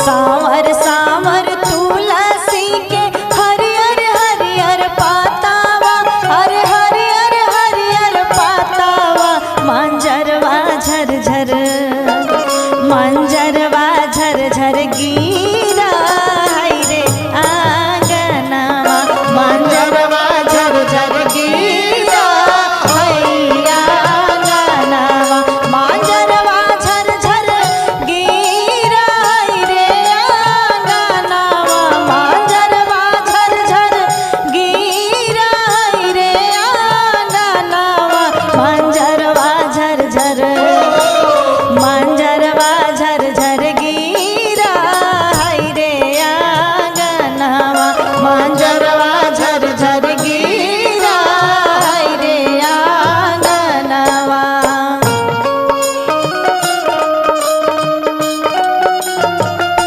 सांवर सांवर तुलसी के हरियर हरियर पातावा, अरे हरियर हरियर पातावा। मंजरवा झर झर, मंजरवा झर झर गी